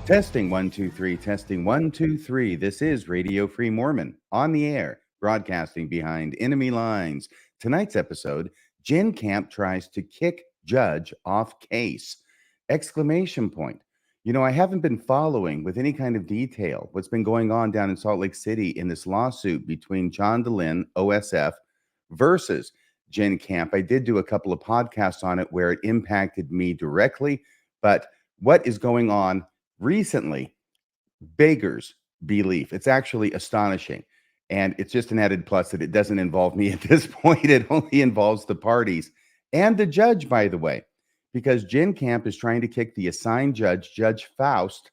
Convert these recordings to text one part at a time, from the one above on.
Testing 1 2 3, testing 1 2 3. This is Radio Free Mormon on the air, broadcasting behind enemy lines. Tonight's episode, Jenn Kamp tries to kick judge off case. Exclamation point. You know, I haven't been following with any kind of detail what's been going on down in Salt Lake City in this lawsuit between John DeLynn, OSF, versus Jenn Kamp. I did do a couple of podcasts on it where it impacted me directly, but what is going on recently beggars belief. It's actually astonishing. And it's just an added plus that it doesn't involve me at this point. It only involves the parties and the judge, by the way, because Jenn Kamp is trying to kick the assigned judge, Judge Faust,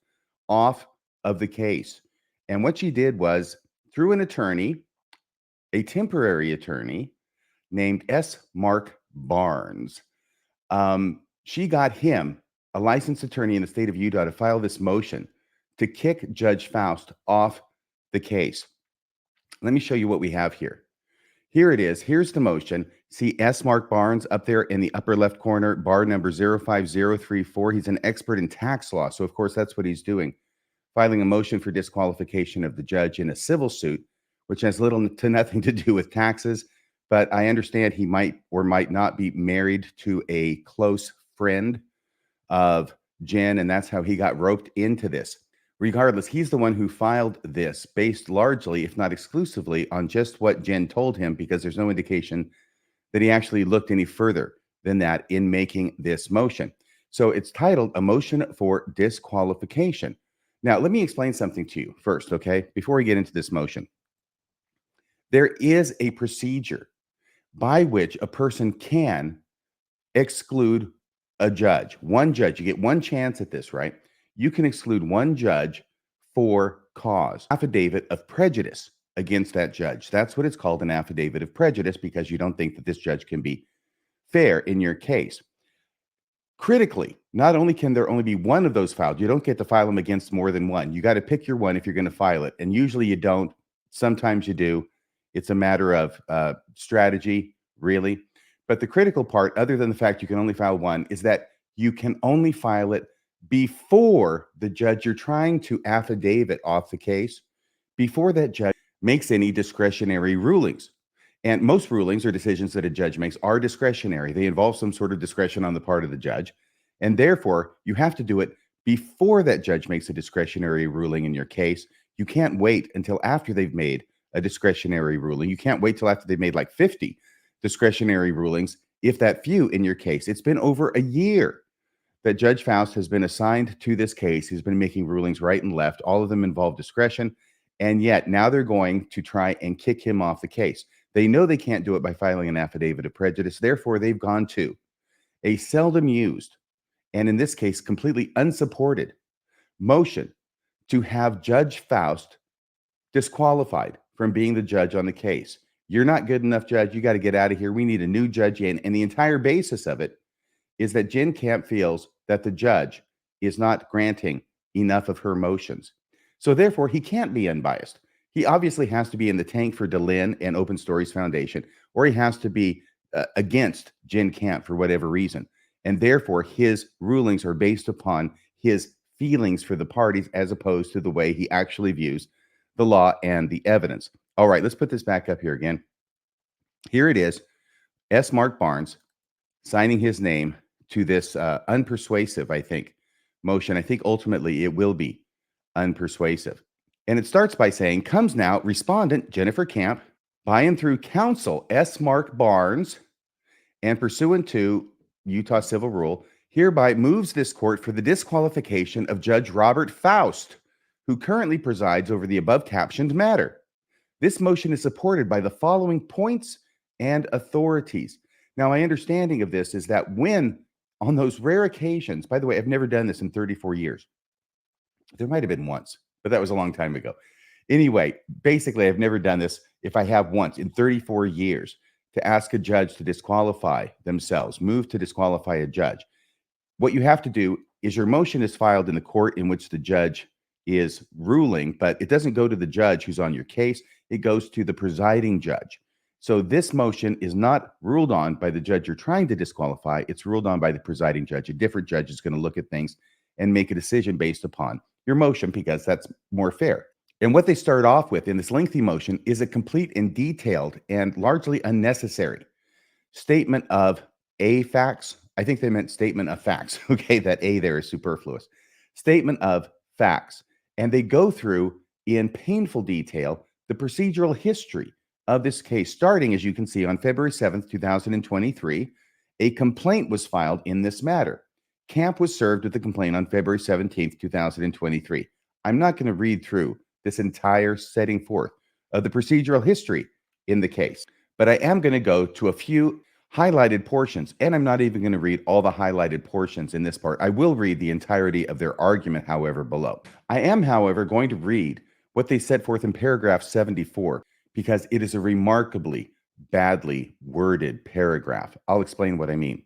off of the case. And what she did was through an attorney, a temporary attorney named S. Mark Barnes. She got him, a licensed attorney in the state of Utah, to file this motion to kick Judge Faust off the case. Let me show you what we have here. Here it is. Here's the motion. See S. Mark Barnes up there in the upper left corner, bar number 05034. He's an expert in tax law. So, of course, that's what he's doing, filing a motion for disqualification of the judge in a civil suit, which has little to nothing to do with taxes. But I understand he might or might not be married to a close friend of Jenn, and that's how he got roped into this. Regardless, he's the one who filed this based largely, if not exclusively, on just what Jenn told him, because there's no indication that he actually looked any further than that in making this motion. So it's titled A Motion for Disqualification. Now, let me explain something to you first, okay, before we get into this motion. There is a procedure by which a person can exclude a judge. One judge, you get one chance at this, right? You can exclude one judge for cause. Affidavit of prejudice against that judge. That's what it's called, an affidavit of prejudice, because you don't think that this judge can be fair in your case. Critically, not only can there only be one of those filed, you don't get to file them against more than one. You got to pick your one if you're going to file it. And usually you don't. Sometimes you do. It's a matter of strategy, really. But the critical part, other than the fact you can only file one, is that you can only file it before the judge you're trying to affidavit off the case, before that judge makes any discretionary rulings. And most rulings or decisions that a judge makes are discretionary. They involve some sort of discretion on the part of the judge. And therefore, you have to do it before that judge makes a discretionary ruling in your case. You can't wait until after they've made a discretionary ruling. You can't wait till after they've made like 50 discretionary rulings, if that few in your case. It's been over a year that Judge Faust has been assigned to this case. He's been making rulings right and left. All of them involve discretion. And yet now they're going to try and kick him off the case. They know they can't do it by filing an affidavit of prejudice. Therefore, they've gone to a seldom used, and in this case, completely unsupported motion to have Judge Faust disqualified from being the judge on the case. You're not good enough, judge. You got to get out of here. We need a new judge in. And the entire basis of it is that Jenn Kamp feels that the judge is not granting enough of her motions. So therefore, he can't be unbiased. He obviously has to be in the tank for DeLynn and Open Stories Foundation, or he has to be against Jenn Kamp for whatever reason. And therefore, his rulings are based upon his feelings for the parties as opposed to the way he actually views the law and the evidence. All right, let's put this back up here again. Here it is, S. Mark Barnes signing his name to this unpersuasive, I think, motion. I think ultimately it will be unpersuasive. And it starts by saying, comes now respondent Jennifer Kamp, by and through counsel S. Mark Barnes, and pursuant to Utah civil rule, hereby moves this court for the disqualification of Judge Robert Faust, who currently presides over the above captioned matter. This motion is supported by the following points and authorities. Now, my understanding of this is that when, on those rare occasions, by the way, I've never done this in 34 years. There might have been once, but that was a long time ago. Anyway, basically, I've never done this. If I have once in 34 years to ask a judge to disqualify themselves, move to disqualify a judge, what you have to do is your motion is filed in the court in which the judge is ruling, but it doesn't go to the judge who's on your case. It goes to the presiding judge. So this motion is not ruled on by the judge you're trying to disqualify. It's ruled on by the presiding judge. A different judge is going to look at things and make a decision based upon your motion because that's more fair. And what they start off with in this lengthy motion is a complete and detailed and largely unnecessary statement of a facts. I think they meant statement of facts. Okay, that A there is superfluous. Statement of facts. And they go through in painful detail the procedural history of this case, starting, as you can see, on February 7th, 2023. A complaint was filed in this matter. Kamp was served with the complaint on February 17th, 2023. I'm not going to read through this entire setting forth of the procedural history in the case, but I am going to go to a few highlighted portions, and I'm not even going to read all the highlighted portions in this part. I will read the entirety of their argument, however, below. I am, however, going to read what they set forth in paragraph 74 because it is a remarkably badly worded paragraph. I'll explain what I mean.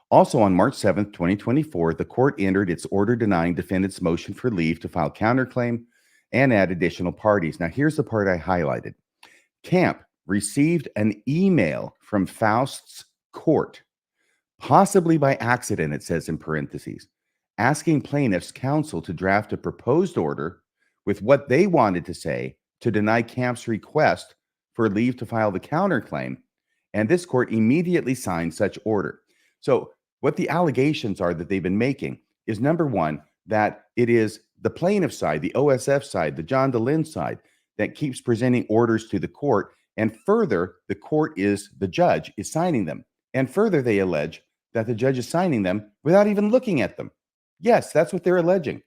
Also, on March 7th, 2024, the court entered its order denying defendants' motion for leave to file counterclaim and add additional parties. Now, here's the part I highlighted. Kamp received an email from Faust's court, possibly by accident, it says in parentheses, asking plaintiffs' counsel to draft a proposed order with what they wanted to say to deny Kamp's request for leave to file the counterclaim, and this court immediately signed such order. So what the allegations are that they've been making is, number one, that it is the plaintiff side, the OSF side, the John DeLynn side, that keeps presenting orders to the court, and further, the judge is signing them. And further, they allege that the judge is signing them without even looking at them. Yes, that's what they're alleging.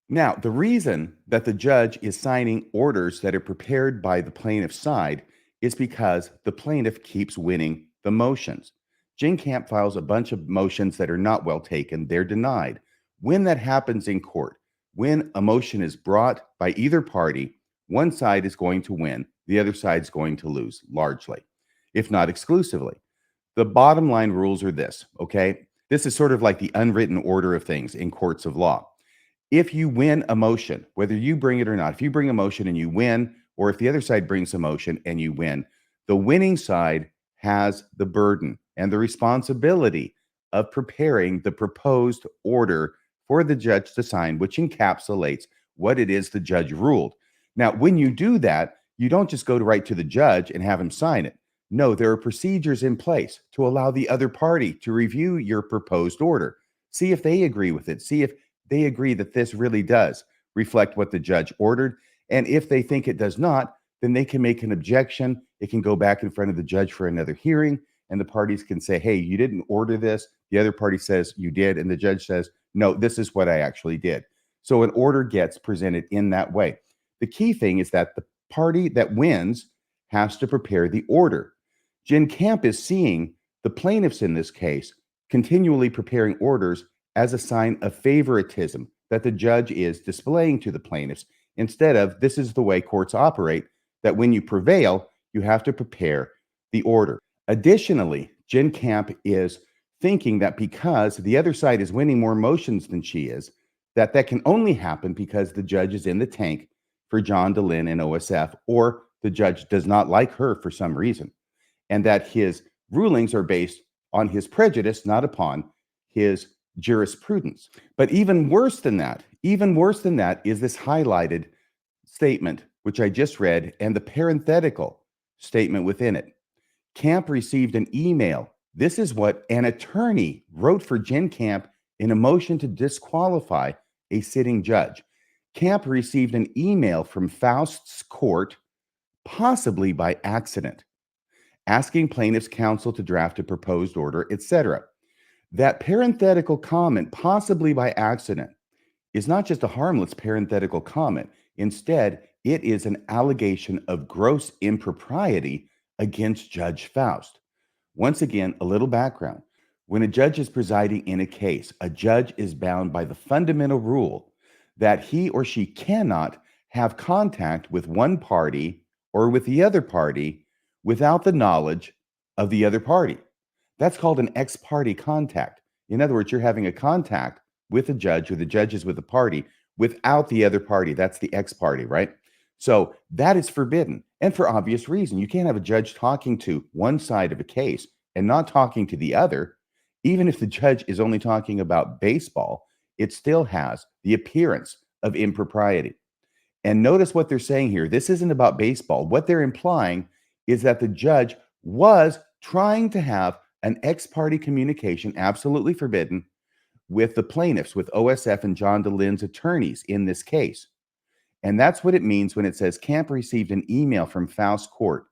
Now, the reason that the judge is signing orders that are prepared by the plaintiff's side is because the plaintiff keeps winning the motions. Jenn Kamp files a bunch of motions that are not well taken. They're denied. When that happens in court, when a motion is brought by either party, one side is going to win, the other side is going to lose, largely, if not exclusively. The bottom line rules are this, okay? This is sort of like the unwritten order of things in courts of law. If you win a motion, whether you bring it or not, if you bring a motion and you win, or if the other side brings a motion and you win, the winning side has the burden and the responsibility of preparing the proposed order for the judge to sign, which encapsulates what it is the judge ruled. Now, when you do that, you don't just go right to the judge and have him sign it. No, there are procedures in place to allow the other party to review your proposed order. See if they agree with it. See if they agree that this really does reflect what the judge ordered. And if they think it does not, then they can make an objection. It can go back in front of the judge for another hearing, and the parties can say, hey, you didn't order this. The other party says you did, and the judge says, no, this is what I actually did. So an order gets presented in that way. The key thing is that the party that wins has to prepare the order. Jenn Kamp is seeing the plaintiffs in this case continually preparing orders as a sign of favoritism that the judge is displaying to the plaintiffs, instead of this is the way courts operate, that when you prevail, you have to prepare the order. Additionally, Jenn Kamp is thinking that because the other side is winning more motions than she is, that can only happen because the judge is in the tank for John DeLynn and OSF, or the judge does not like her for some reason, and that his rulings are based on his prejudice, not upon his jurisprudence. But even worse than that is this highlighted statement, which I just read, and the parenthetical statement within it. Kamp received an email. This is what an attorney wrote for Jenn Kamp in a motion to disqualify a sitting judge. Kamp received an email from Faust's court, possibly by accident, asking plaintiffs' counsel to draft a proposed order, etc. That parenthetical comment, possibly by accident, is not just a harmless parenthetical comment. Instead, it is an allegation of gross impropriety against Judge Faust. Once again, a little background. When a judge is presiding in a case, a judge is bound by the fundamental rule that he or she cannot have contact with one party or with the other party without the knowledge of the other party. That's called an ex parte contact. In other words, you're having a contact with a judge, or the judge is with a party without the other party. That's the ex parte, right? So that is forbidden. And for obvious reason, you can't have a judge talking to one side of a case and not talking to the other. Even if the judge is only talking about baseball, it still has the appearance of impropriety. And notice what they're saying here. This isn't about baseball. What they're implying is that the judge was trying to have an ex parte communication, absolutely forbidden, with the plaintiffs, with OSF and John DeLynne's attorneys in this case. And that's what it means when it says Kamp received an email from Faust Court,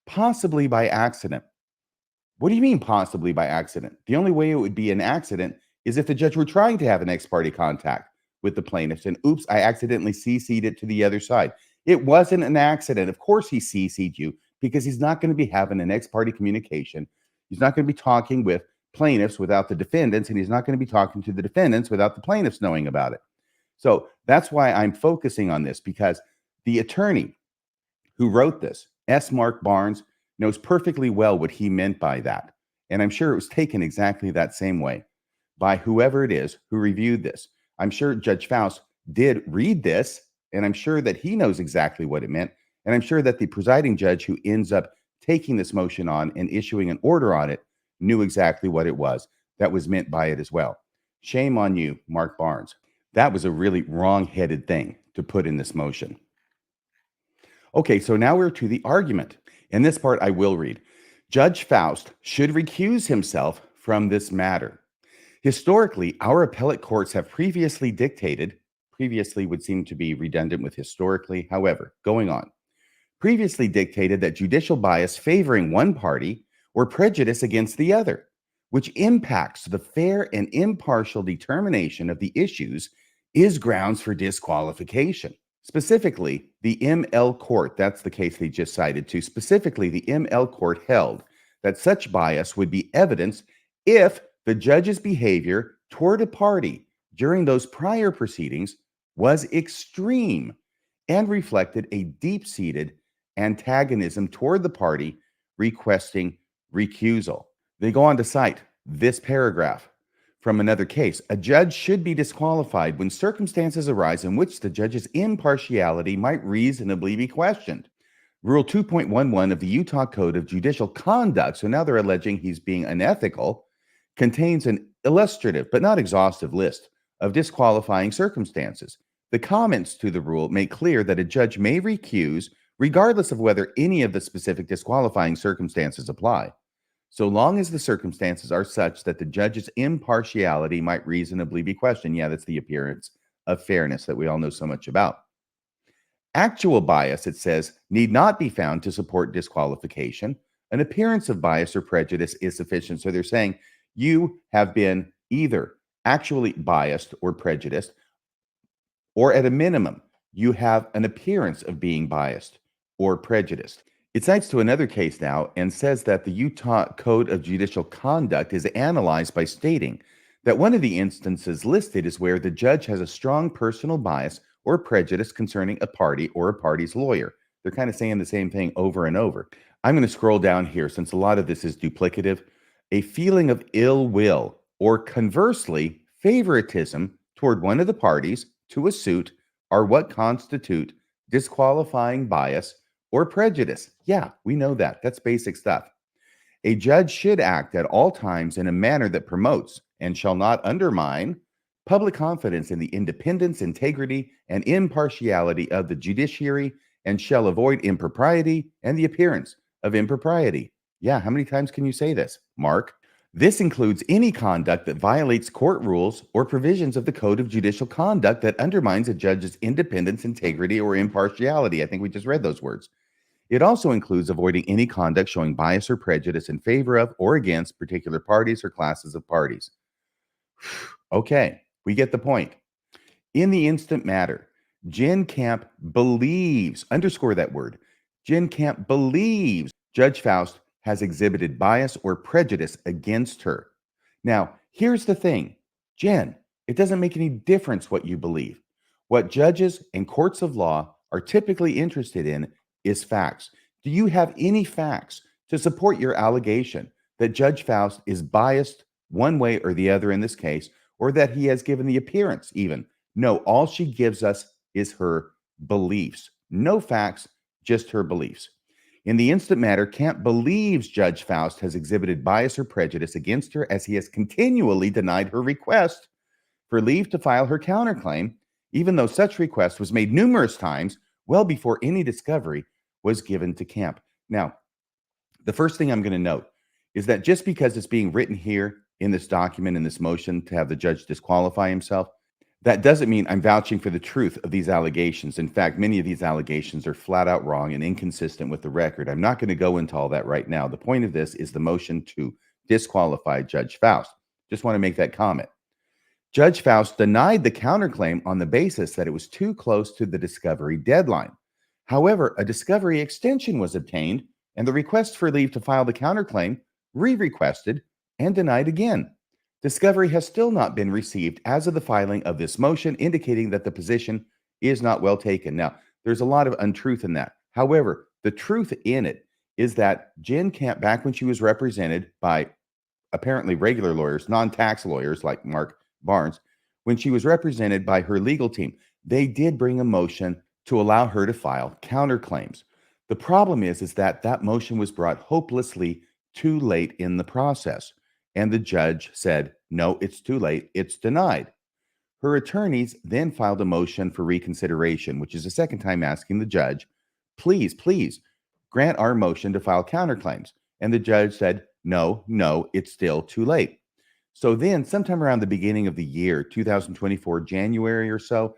possibly by accident. What do you mean possibly by accident? The only way it would be an accident is if the judge were trying to have an ex parte contact with the plaintiffs and oops, I accidentally CC'd it to the other side. It wasn't an accident. Of course he CC'd you because he's not going to be having an ex parte communication. He's not going to be talking with plaintiffs without the defendants, and he's not going to be talking to the defendants without the plaintiffs knowing about it. So that's why I'm focusing on this, because the attorney who wrote this, S. Mark Barnes, knows perfectly well what he meant by that. And I'm sure it was taken exactly that same way by whoever it is who reviewed this. I'm sure Judge Faust did read this, and I'm sure that he knows exactly what it meant. And I'm sure that the presiding judge who ends up taking this motion on and issuing an order on it knew exactly what it was that was meant by it as well. Shame on you, Mark Barnes. That was a really wrong-headed thing to put in this motion. Okay, so now we're to the argument. In this part, I will read. Judge Faust should recuse himself from this matter. Historically, our appellate courts have previously would seem to be redundant with historically, however, going on. Previously dictated that judicial bias favoring one party or prejudice against the other, which impacts the fair and impartial determination of the issues, is grounds for disqualification. Specifically, the ML Court, that's the case they just cited to, specifically the ML Court held that such bias would be evidenced if the judge's behavior toward a party during those prior proceedings was extreme and reflected a deep-seated antagonism toward the party requesting recusal. They go on to cite this paragraph from another case. A judge should be disqualified when circumstances arise in which the judge's impartiality might reasonably be questioned. Rule 2.11 of the Utah Code of Judicial Conduct, so now they're alleging he's being unethical, contains an illustrative but not exhaustive list of disqualifying circumstances. The comments to the rule make clear that a judge may recuse regardless of whether any of the specific disqualifying circumstances apply, so long as the circumstances are such that the judge's impartiality might reasonably be questioned. Yeah, that's the appearance of fairness that we all know so much about. Actual bias, it says, need not be found to support disqualification. An appearance of bias or prejudice is sufficient. So they're saying you have been either actually biased or prejudiced, or at a minimum, you have an appearance of being biased or prejudiced. It cites to another case now and says that the Utah Code of Judicial Conduct is analyzed by stating that one of the instances listed is where the judge has a strong personal bias or prejudice concerning a party or a party's lawyer. They're kind of saying the same thing over and over. I'm going to scroll down here since a lot of this is duplicative. A feeling of ill will or conversely favoritism toward one of the parties to a suit are what constitute disqualifying bias or prejudice. Yeah, we know that. That's basic stuff. A judge should act at all times in a manner that promotes and shall not undermine public confidence in the independence, integrity, and impartiality of the judiciary, and shall avoid impropriety and the appearance of impropriety. Yeah, how many times can you say this, Mark? This includes any conduct that violates court rules or provisions of the Code of Judicial Conduct that undermines a judge's independence, integrity, or impartiality. I think we just read those words. It also includes avoiding any conduct showing bias or prejudice in favor of or against particular parties or classes of parties. Okay, we get the point. In the instant matter, Jenn Kamp believes, underscore that word, Jenn Kamp believes Judge Faust has exhibited bias or prejudice against her. Now, here's the thing, Jenn, it doesn't make any difference what you believe. What judges and courts of law are typically interested in is facts. Do you have any facts to support your allegation that Judge Faust is biased one way or the other in this case, or that he has given the appearance even? No, all she gives us is her beliefs. No facts, just her beliefs. In the instant matter, Kamp believes Judge Faust has exhibited bias or prejudice against her as he has continually denied her request for leave to file her counterclaim even though such request was made numerous times well before any discovery was given to Kamp. Now, the first thing I'm going to note is that just because it's being written here in this document, in this motion to have the judge disqualify himself, that doesn't mean I'm vouching for the truth of these allegations. In fact, many of these allegations are flat out wrong and inconsistent with the record. I'm not going to go into all that right now. The point of this is the motion to disqualify Judge Faust. Just want to make that comment. Judge Faust denied the counterclaim on the basis that it was too close to the discovery deadline. However, a discovery extension was obtained, and the request for leave to file the counterclaim re-requested and denied again. Discovery has still not been received as of the filing of this motion, indicating that the position is not well taken. Now, there's a lot of untruth in that. However, the truth in it is that Jenn Kamp, back when she was represented by apparently regular lawyers, non-tax lawyers like Mark Barnes, when she was represented by her legal team, they did bring a motion to allow her to file counterclaims. The problem is that that motion was brought hopelessly too late in the process. And the judge said, no, it's too late. It's denied. Her attorneys then filed a motion for reconsideration, which is the second time asking the judge, please grant our motion to file counterclaims. And the judge said, no, it's still too late. So then sometime around the beginning of the year, 2024, January or so,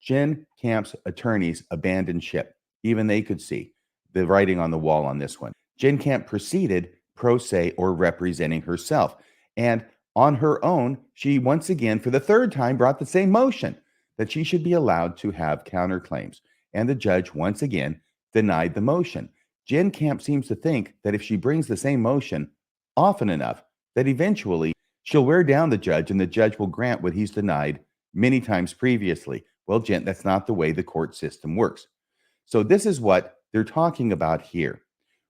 Jenn Kamp's attorneys abandoned ship. Even they could see the writing on the wall on this one. Jenn Kamp proceeded pro se or representing herself. And on her own, she once again, for the third time, brought the same motion that she should be allowed to have counterclaims. And the judge once again denied the motion. Jenn Kamp seems to think that if she brings the same motion often enough, that eventually she'll wear down the judge and the judge will grant what he's denied many times previously. Well, Jen, that's not the way the court system works. So this is what they're talking about here.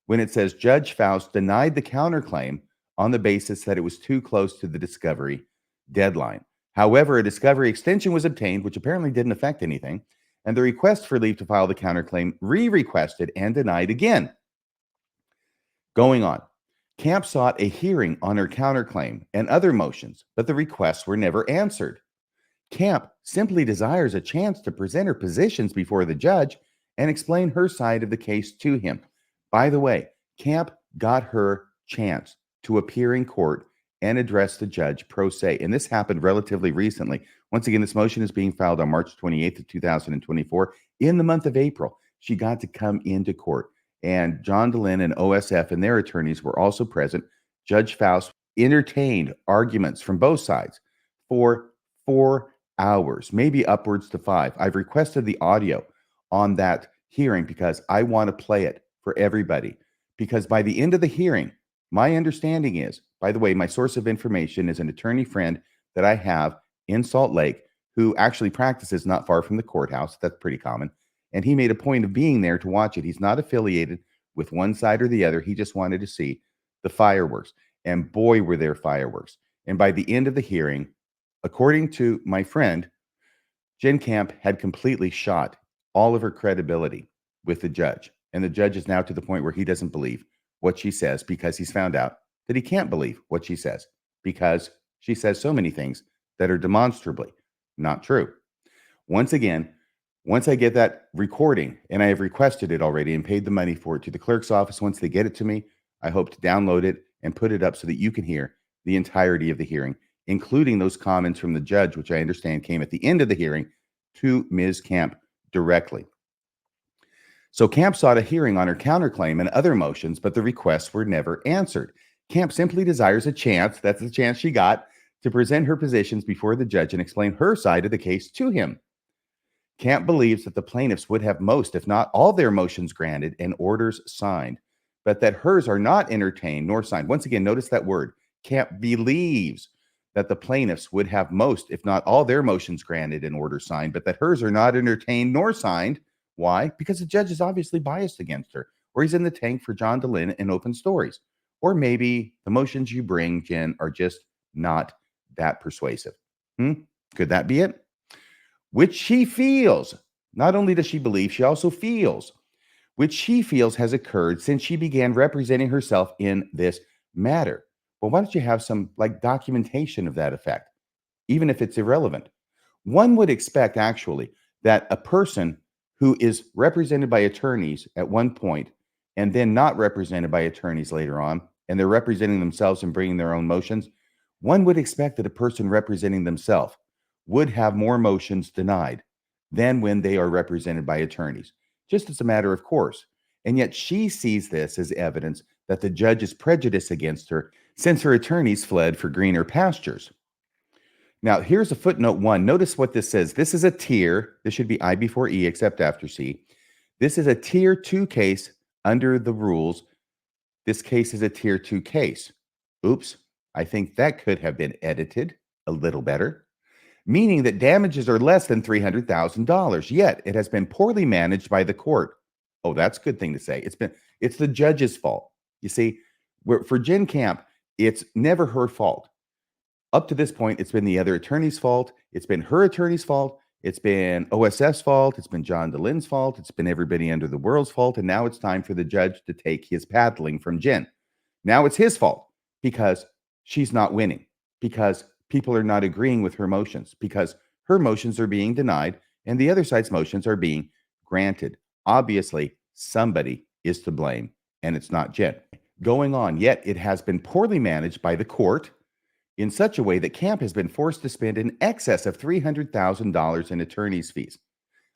When it says Judge Faust denied the counterclaim on the basis that it was too close to the discovery deadline. However, a discovery extension was obtained, which apparently didn't affect anything, and the request for leave to file the counterclaim re-requested and denied again. Going on, Kamp sought a hearing on her counterclaim and other motions, but the requests were never answered. Kamp simply desires a chance to present her positions before the judge and explain her side of the case to him. By the way, Kamp got her chance to appear in court and address the judge pro se, and this happened relatively recently. Once again, this motion is being filed on March 28th of 2024. In the month of April, she got to come into court, and John DeLynn and OSF and their attorneys were also present. Judge Faust entertained arguments from both sides for 4 hours, maybe upwards to 5. I've requested the audio on that hearing because I want to play it for everybody. Because by the end of the hearing, my understanding is, by the way, my source of information is an attorney friend that I have in Salt Lake who actually practices not far from the courthouse. That's pretty common. And he made a point of being there to watch it. He's not affiliated with one side or the other. He just wanted to see the fireworks. And boy, were there fireworks. And by the end of the hearing, according to my friend, Jenn Kamp had completely shot all of her credibility with the judge. And the judge is now to the point where he doesn't believe what she says because he's found out that he can't believe what she says because she says so many things that are demonstrably not true. Once again, once I get that recording, and I have requested it already and paid the money for it to the clerk's office, once they get it to me, I hope to download it and put it up so that you can hear the entirety of the hearing, including those comments from the judge, which I understand came at the end of the hearing to Ms. Kamp directly. So Kamp sought a hearing on her counterclaim and other motions, but the requests were never answered. Kamp simply desires a chance, that's the chance she got, to present her positions before the judge and explain her side of the case to him. Kamp believes that the plaintiffs would have most, if not all, their motions granted and orders signed, but that hers are not entertained nor signed. Once again, notice that word. Kamp believes that the plaintiffs would have most, if not all, their motions granted and orders signed, but that hers are not entertained nor signed. Why? Because the judge is obviously biased against her, or he's in the tank for John DeLynn and open stories. Or maybe the motions you bring, Jen, are just not that persuasive. Could that be it? Which she feels, not only does she believe, she also feels, which she feels has occurred since she began representing herself in this matter. Well, why don't you have some documentation of that effect, even if it's irrelevant? One would expect, actually, that a person who is represented by attorneys at one point and then not represented by attorneys later on, and they're representing themselves and bringing their own motions, one would expect that a person representing themselves would have more motions denied than when they are represented by attorneys, just as a matter of course. And yet she sees this as evidence that the judge is prejudiced against her since her attorneys fled for greener pastures. Now, here's a footnote 1. Notice what this says. This is a tier. This should be I before E, except after C. This is a tier 2 case under the rules. This case is a tier 2 case. Oops, I think that could have been edited a little better, meaning that damages are less than $300,000, yet it has been poorly managed by the court. Oh, that's a good thing to say. It's the judge's fault. You see, for Jenn Kamp, it's never her fault. Up to this point, it's been the other attorney's fault. It's been her attorney's fault. It's been OSF's fault. It's been John DeLynne's fault. It's been everybody under the world's fault. And now it's time for the judge to take his paddling from Jenn. Now it's his fault because she's not winning, because people are not agreeing with her motions, because her motions are being denied and the other side's motions are being granted. Obviously, somebody is to blame, and it's not Jenn. Going on, yet it has been poorly managed by the court in such a way that Kamp has been forced to spend in excess of $300,000 in attorney's fees.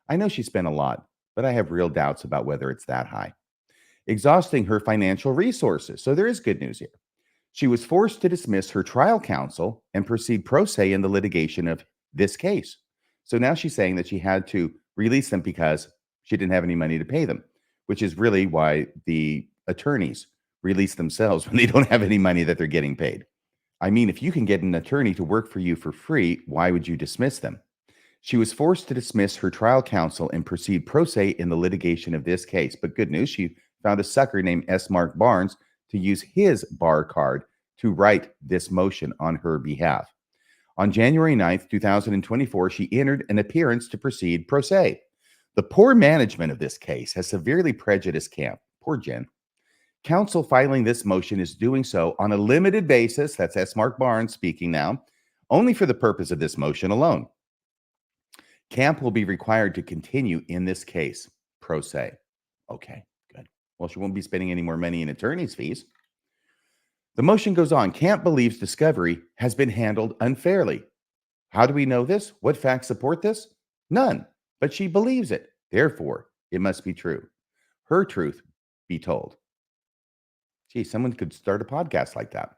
I know she spent a lot, but I have real doubts about whether it's that high, exhausting her financial resources. So there is good news here. She was forced to dismiss her trial counsel and proceed pro se in the litigation of this case. So now she's saying that she had to release them because she didn't have any money to pay them, which is really why the attorneys release themselves when they don't have any money that they're getting paid. I mean, if you can get an attorney to work for you for free, why would you dismiss them? She was forced to dismiss her trial counsel and proceed pro se in the litigation of this case. But good news, she found a sucker named S. Mark Barnes to use his bar card to write this motion on her behalf. On January 9th, 2024, she entered an appearance to proceed pro se. The poor management of this case has severely prejudiced Kamp. Poor Jenn. Counsel filing this motion is doing so on a limited basis, that's S. Mark Barnes speaking now, only for the purpose of this motion alone. Kamp will be required to continue in this case, pro se. Okay, good. Well, she won't be spending any more money in attorney's fees. The motion goes on. Kamp believes discovery has been handled unfairly. How do we know this? What facts support this? None, but she believes it. Therefore, it must be true. Her truth be told. Gee, someone could start a podcast like that.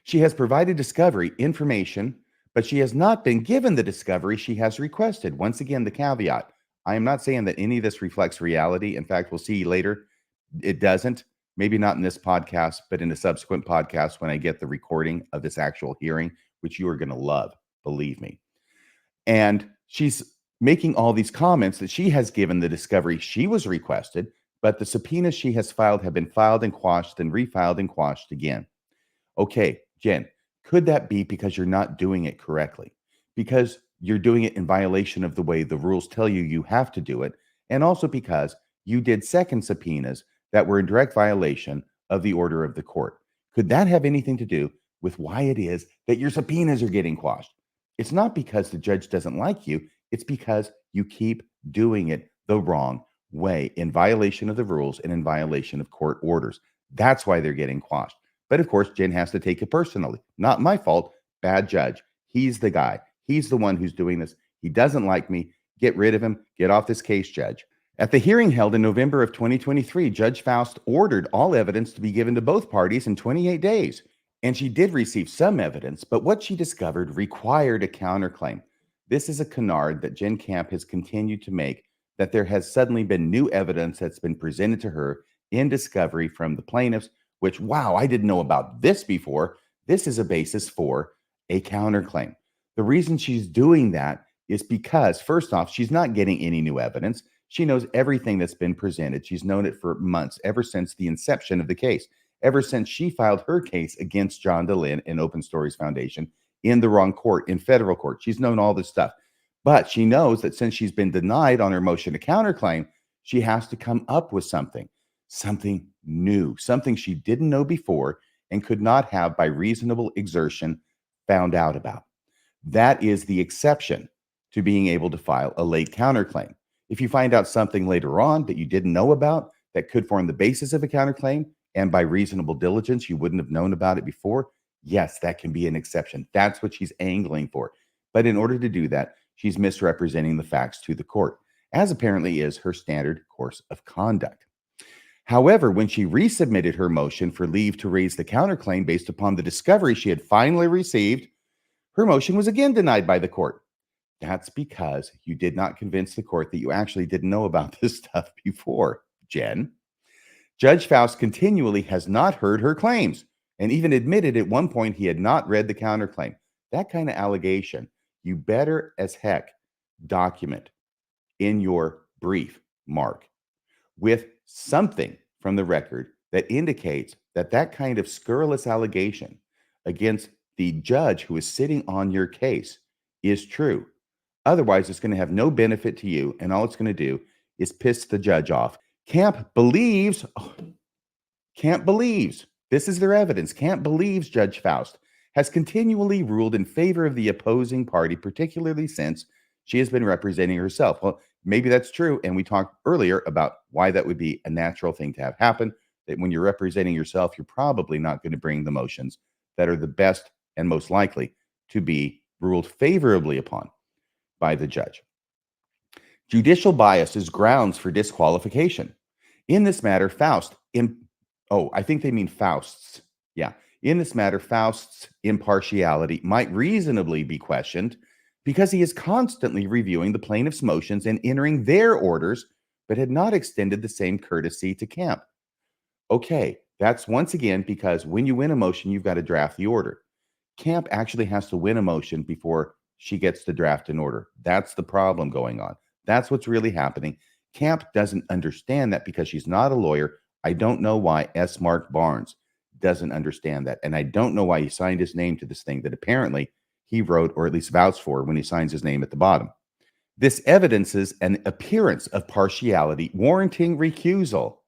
She has provided discovery information, but she has not been given the discovery she has requested. Once again, the caveat. I am not saying that any of this reflects reality. In fact, we'll see later. It doesn't. Maybe not in this podcast, but in a subsequent podcast when I get the recording of this actual hearing, which you are going to love, believe me. And she's making all these comments that she has given the discovery she was requested, but the subpoenas she has filed have been filed and quashed and refiled and quashed again. Okay, Jenn, could that be because you're not doing it correctly? Because you're doing it in violation of the way the rules tell you you have to do it, and also because you did second subpoenas that were in direct violation of the order of the court. Could that have anything to do with why it is that your subpoenas are getting quashed? It's not because the judge doesn't like you. It's because you keep doing it the wrong way, in violation of the rules and in violation of court orders. That's why they're getting quashed. But of course, Jenn has to take it personally. Not my fault. Bad judge. He's the guy. He's the one who's doing this. He doesn't like me. Get rid of him. Get off this case, Judge. At the hearing held in November of 2023, Judge Faust ordered all evidence to be given to both parties in 28 days. And she did receive some evidence, but what she discovered required a counterclaim. This is a canard that Jenn Kamp has continued to make, that there has suddenly been new evidence that's been presented to her in discovery from the plaintiffs, which, wow, I didn't know about this before. This is a basis for a counterclaim. The reason she's doing that is because, first off, she's not getting any new evidence. She knows everything that's been presented. She's known it for months, ever since the inception of the case, ever since she filed her case against John DeLynne and Open Stories Foundation in the wrong court, in federal court. She's known all this stuff. But she knows that since she's been denied on her motion to counterclaim, she has to come up with something new, something she didn't know before and could not have by reasonable exertion found out about. That is the exception to being able to file a late counterclaim. If you find out something later on that you didn't know about that could form the basis of a counterclaim, and by reasonable diligence, you wouldn't have known about it before, yes, that can be an exception. That's what she's angling for. But in order to do that, she's misrepresenting the facts to the court, as apparently is her standard course of conduct. However, when she resubmitted her motion for leave to raise the counterclaim based upon the discovery she had finally received, her motion was again denied by the court. That's because you did not convince the court that you actually didn't know about this stuff before, Jen. Judge Faust continually has not heard her claims and even admitted at one point he had not read the counterclaim. That kind of allegation, you better as heck document in your brief, Mark, with something from the record that indicates that that kind of scurrilous allegation against the judge who is sitting on your case is true. Otherwise, it's going to have no benefit to you, and all it's going to do is piss the judge off. Kamp believes, this is their evidence. Kamp believes Judge Faust has continually ruled in favor of the opposing party, particularly since she has been representing herself. Well, maybe that's true. And we talked earlier about why that would be a natural thing to have happen, that when you're representing yourself, you're probably not going to bring the motions that are the best and most likely to be ruled favorably upon by the judge. Judicial bias is grounds for disqualification. In this matter, Faust's. Yeah. In this matter, Faust's impartiality might reasonably be questioned because he is constantly reviewing the plaintiff's motions and entering their orders, but had not extended the same courtesy to Kamp. Okay, that's once again because when you win a motion, you've got to draft the order. Kamp actually has to win a motion before she gets to draft an order. That's the problem going on. That's what's really happening. Kamp doesn't understand that because she's not a lawyer. I don't know why S. Mark Barnes doesn't understand that. And I don't know why he signed his name to this thing that apparently he wrote, or at least vouched for, when he signs his name at the bottom. This evidences an appearance of partiality warranting recusal.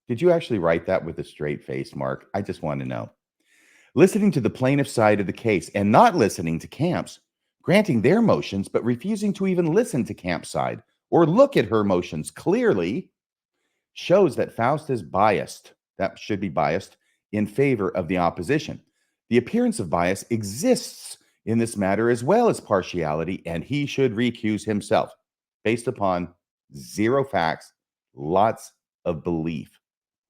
Did you actually write that with a straight face, Mark? I just want to know. Listening to the plaintiff's side of the case and not listening to Kamp's, granting their motions, but refusing to even listen to Kamp's side or look at her motions clearly shows that Faust is biased. That should be biased in favor of the opposition. The appearance of bias exists in this matter as well as partiality, and he should recuse himself based upon zero facts, lots of belief,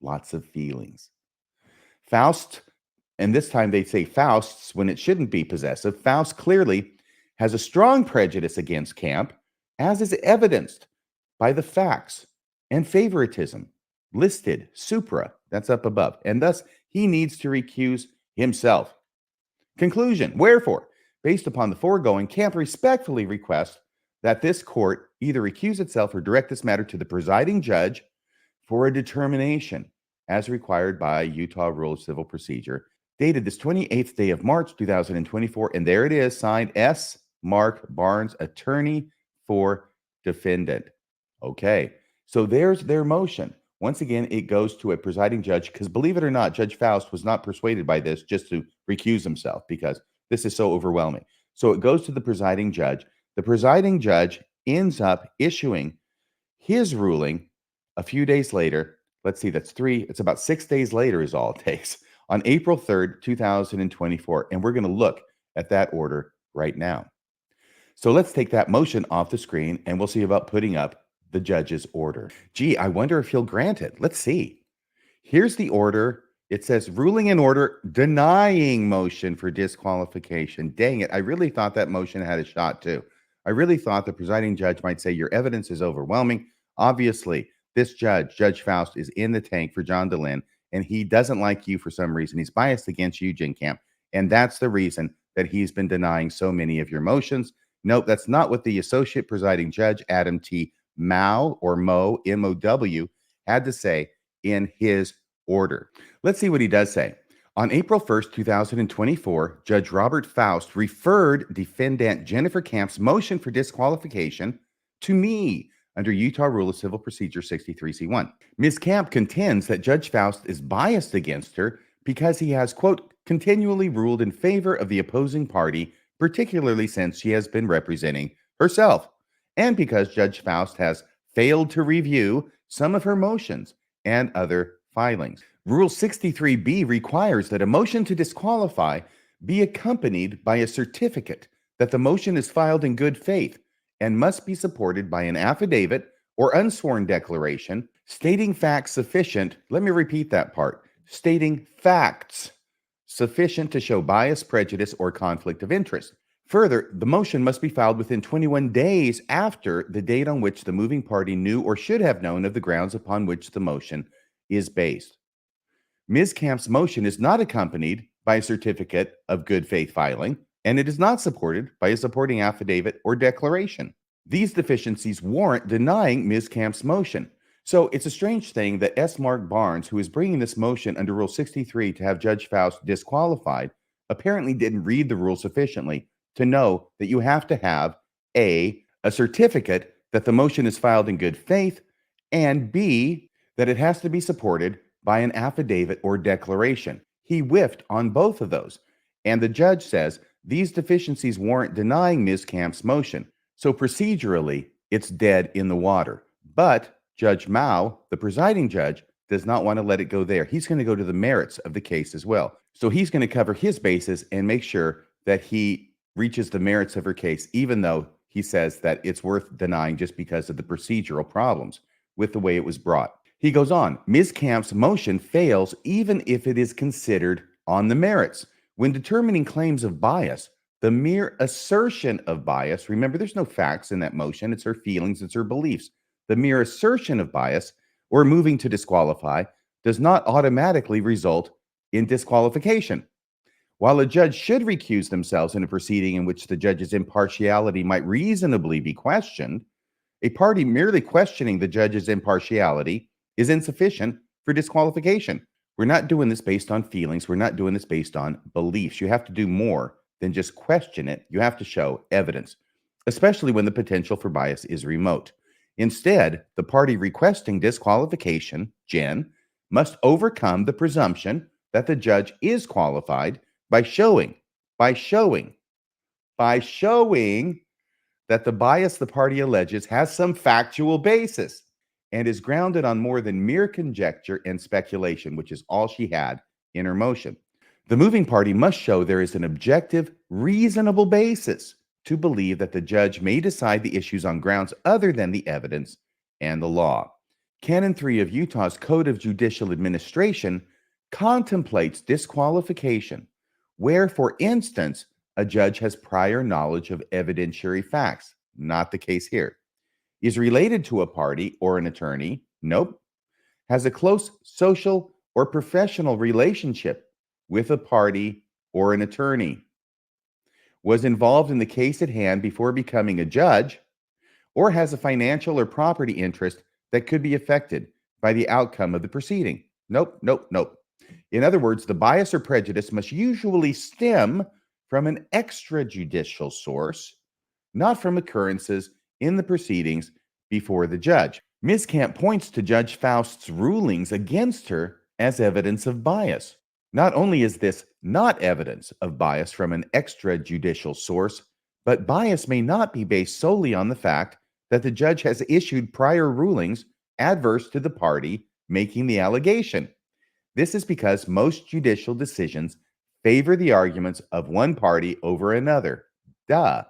lots of feelings. Faust, and this time they say Faust's when it shouldn't be possessive. Faust clearly has a strong prejudice against Kamp, as is evidenced by the facts and favoritism listed supra, that's up above, and thus he needs to recuse himself. Conclusion, wherefore, based upon the foregoing, Kamp respectfully requests that this court either recuse itself or direct this matter to the presiding judge for a determination as required by Utah Rule of Civil Procedure, dated this 28th day of March, 2024. And there it is, signed S. Mark Barnes, attorney for defendant. Okay, so there's their motion. Once again, it goes to a presiding judge because, believe it or not, Judge Faust was not persuaded by this just to recuse himself because this is so overwhelming. So it goes to the presiding judge. The presiding judge ends up issuing his ruling a few days later. Let's see, it's about 6 days later is all it takes, on April 3rd, 2024. And we're going to look at that order right now. So let's take that motion off the screen and we'll see about putting up the judge's order. Gee, I wonder if he'll grant it. Let's see. Here's the order. It says ruling in order denying motion for disqualification. Dang it. I really thought that motion had a shot too. I really thought the presiding judge might say your evidence is overwhelming. Obviously, this judge, Judge Faust, is in the tank for John DeLynn, and he doesn't like you for some reason. He's biased against you, Jenn Kamp, and that's the reason that he's been denying so many of your motions. Nope, that's not what the associate presiding judge, Adam T. Mao, or Mo, M-O-W, had to say in his order. Let's see what he does say. On April 1st, 2024, Judge Robert Faust referred defendant Jennifer Kamp's motion for disqualification to me under Utah Rule of Civil Procedure 63C1. Ms. Kamp contends that Judge Faust is biased against her because he has, quote, continually ruled in favor of the opposing party, particularly since she has been representing herself, and because Judge Faust has failed to review some of her motions and other filings. Rule 63B requires that a motion to disqualify be accompanied by a certificate that the motion is filed in good faith and must be supported by an affidavit or unsworn declaration stating facts sufficient. Let me repeat that part. Stating facts sufficient to show bias, prejudice, or conflict of interest. Further, the motion must be filed within 21 days after the date on which the moving party knew or should have known of the grounds upon which the motion is based. Ms. Kamp's motion is not accompanied by a certificate of good faith filing, and it is not supported by a supporting affidavit or declaration. These deficiencies warrant denying Ms. Kamp's motion. So it's a strange thing that S. Mark Barnes, who is bringing this motion under Rule 63 to have Judge Faust disqualified, apparently didn't read the rule sufficiently to know that you have to have A, a certificate that the motion is filed in good faith, and B, that it has to be supported by an affidavit or declaration. He whiffed on both of those. And the judge says these deficiencies warrant denying Ms. Kamp's motion. So procedurally, it's dead in the water. But Judge Mao, the presiding judge, does not want to let it go there. He's going to go to the merits of the case as well. So he's going to cover his bases and make sure that he reaches the merits of her case, even though he says that it's worth denying just because of the procedural problems with the way it was brought. He goes on, Ms. Kamp's motion fails even if it is considered on the merits. When determining claims of bias, the mere assertion of bias, remember there's no facts in that motion, it's her feelings, it's her beliefs. The mere assertion of bias or moving to disqualify does not automatically result in disqualification. While a judge should recuse themselves in a proceeding in which the judge's impartiality might reasonably be questioned, a party merely questioning the judge's impartiality is insufficient for disqualification. We're not doing this based on feelings. We're not doing this based on beliefs. You have to do more than just question it. You have to show evidence, especially when the potential for bias is remote. Instead, the party requesting disqualification, Jen, must overcome the presumption that the judge is qualified by showing that the bias the party alleges has some factual basis and is grounded on more than mere conjecture and speculation, which is all she had in her motion. The moving party must show there is an objective, reasonable basis to believe that the judge may decide the issues on grounds other than the evidence and the law. Canon 3 of Utah's Code of Judicial Administration contemplates disqualification where, for instance, a judge has prior knowledge of evidentiary facts, not the case here, is related to a party or an attorney, nope, has a close social or professional relationship with a party or an attorney, was involved in the case at hand before becoming a judge, or has a financial or property interest that could be affected by the outcome of the proceeding. Nope. In other words, the bias or prejudice must usually stem from an extrajudicial source, not from occurrences in the proceedings before the judge. Ms. Kamp points to Judge Faust's rulings against her as evidence of bias. Not only is this not evidence of bias from an extrajudicial source, but bias may not be based solely on the fact that the judge has issued prior rulings adverse to the party making the allegation. This is because most judicial decisions favor the arguments of one party over another. Duh.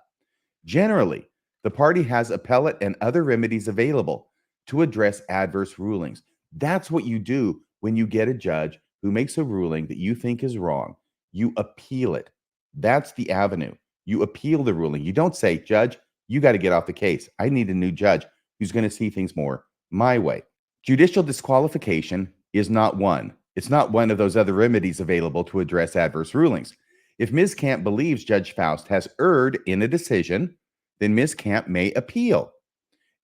Generally, the party has appellate and other remedies available to address adverse rulings. That's what you do when you get a judge who makes a ruling that you think is wrong. You appeal it. That's the avenue. You appeal the ruling. You don't say, Judge, you got to get off the case. I need a new judge who's going to see things more my way. Judicial disqualification is not one. It's not one of those other remedies available to address adverse rulings. If Ms. Kamp believes Judge Faust has erred in a decision, then Ms. Kamp may appeal.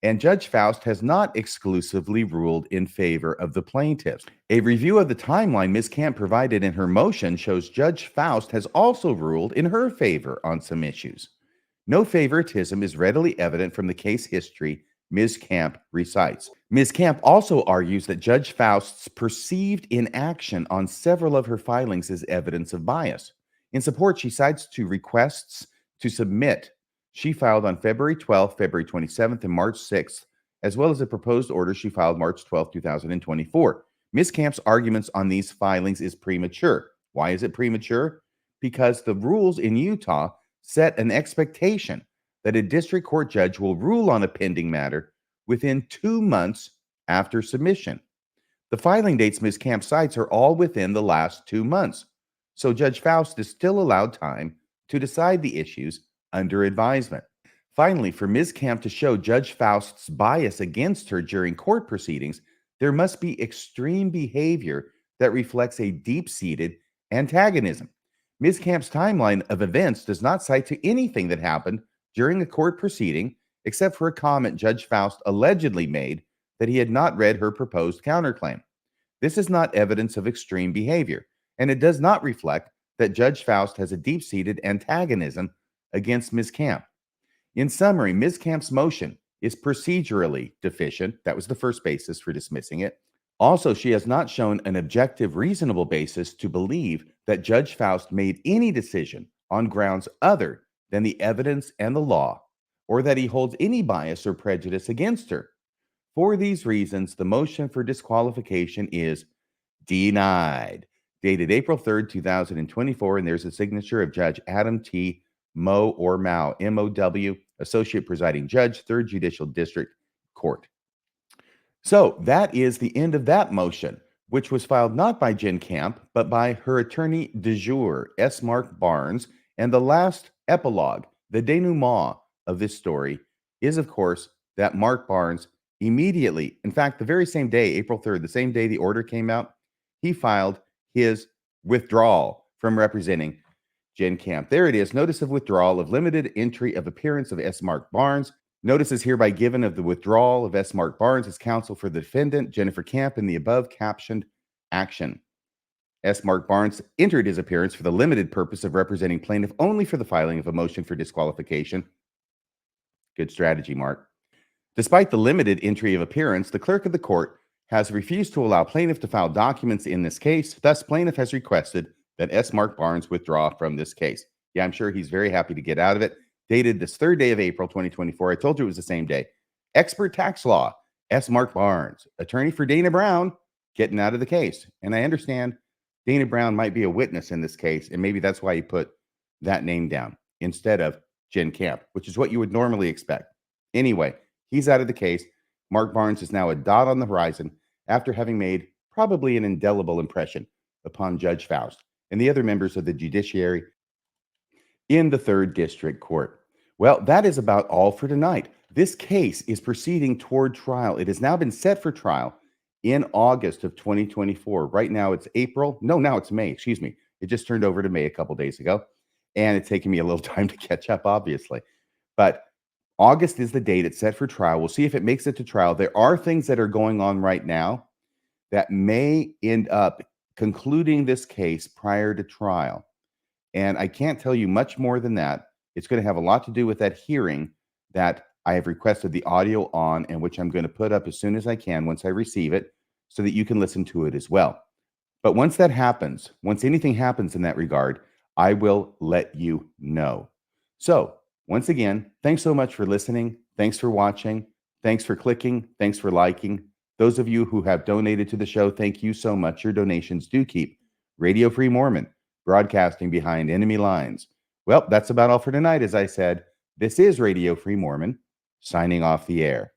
And Judge Faust has not exclusively ruled in favor of the plaintiffs. A review of the timeline Ms. Kamp provided in her motion shows Judge Faust has also ruled in her favor on some issues. No favoritism is readily evident from the case history Ms. Kamp recites. Ms. Kamp also argues that Judge Faust's perceived inaction on several of her filings is evidence of bias. In support, she cites two requests to submit she filed on February 12th, February 27th, and March 6th, as well as a proposed order she filed March 12th, 2024. Ms. Kamp's arguments on these filings is premature. Why is it premature? Because the rules in Utah set an expectation that a district court judge will rule on a pending matter within 2 months after submission. The filing dates Ms. Kamp cites are all within the last 2 months. So Judge Faust is still allowed time to decide the issues under advisement. Finally, for Ms. Kamp to show Judge Faust's bias against her during court proceedings, there must be extreme behavior that reflects a deep-seated antagonism. Ms. Kamp's timeline of events does not cite to anything that happened during a court proceeding, except for a comment Judge Faust allegedly made that he had not read her proposed counterclaim. This is not evidence of extreme behavior, and it does not reflect that Judge Faust has a deep-seated antagonism against Ms. Kamp. In summary, Ms. Kamp's motion is procedurally deficient. That was the first basis for dismissing it. Also, she has not shown an objective, reasonable basis to believe that Judge Faust made any decision on grounds other than the evidence and the law, or that he holds any bias or prejudice against her. For these reasons, the motion for disqualification is denied. Dated April 3rd, 2024, and there's a signature of Judge Adam T. Mow or Mao, M-O-W, Associate Presiding Judge, 3rd Judicial District Court. So that is the end of that motion, which was filed not by Jenn Kamp, but by her attorney de jure, S. Mark Barnes. And the last epilogue, the denouement of this story, is, of course, that Mark Barnes immediately, in fact, the very same day, April 3rd, the same day the order came out, he filed his withdrawal from representing Jenn Kamp. There it is. Notice of withdrawal of limited entry of appearance of S. Mark Barnes. Notice is hereby given of the withdrawal of S. Mark Barnes as counsel for the defendant, Jennifer Kamp, in the above captioned action. S. Mark Barnes entered his appearance for the limited purpose of representing plaintiff only for the filing of a motion for disqualification. Good strategy, Mark. Despite the limited entry of appearance, the clerk of the court has refused to allow plaintiff to file documents in this case. Thus, plaintiff has requested that S. Mark Barnes withdraw from this case. Yeah, I'm sure he's very happy to get out of it. Dated this 3rd day of April, 2024. I told you it was the same day. Expert tax law, S. Mark Barnes, attorney for Dana Brown, getting out of the case. And I understand Dana Brown might be a witness in this case, and maybe that's why he put that name down instead of Jenn Kamp, which is what you would normally expect. Anyway, he's out of the case. Mark Barnes is now a dot on the horizon after having made probably an indelible impression upon Judge Faust and the other members of the judiciary in the 3rd District Court. Well, that is about all for tonight. This case is proceeding toward trial. It has now been set for trial in August of 2024. Right now it's April. No, now it's May. Excuse me. It just turned over to May a couple days ago. And it's taken me a little time to catch up, obviously. But August is the date it's set for trial. We'll see if it makes it to trial. There are things that are going on right now that may end up concluding this case prior to trial. And I can't tell you much more than that. It's going to have a lot to do with that hearing that I have requested the audio on, and which I'm going to put up as soon as I can once I receive it so that you can listen to it as well. But once that happens, once anything happens in that regard, I will let you know. So once again, thanks so much for listening. Thanks for watching. Thanks for clicking. Thanks for liking. Those of you who have donated to the show, thank you so much. Your donations do keep Radio Free Mormon broadcasting behind enemy lines. Well, that's about all for tonight. As I said, this is Radio Free Mormon, signing off the air.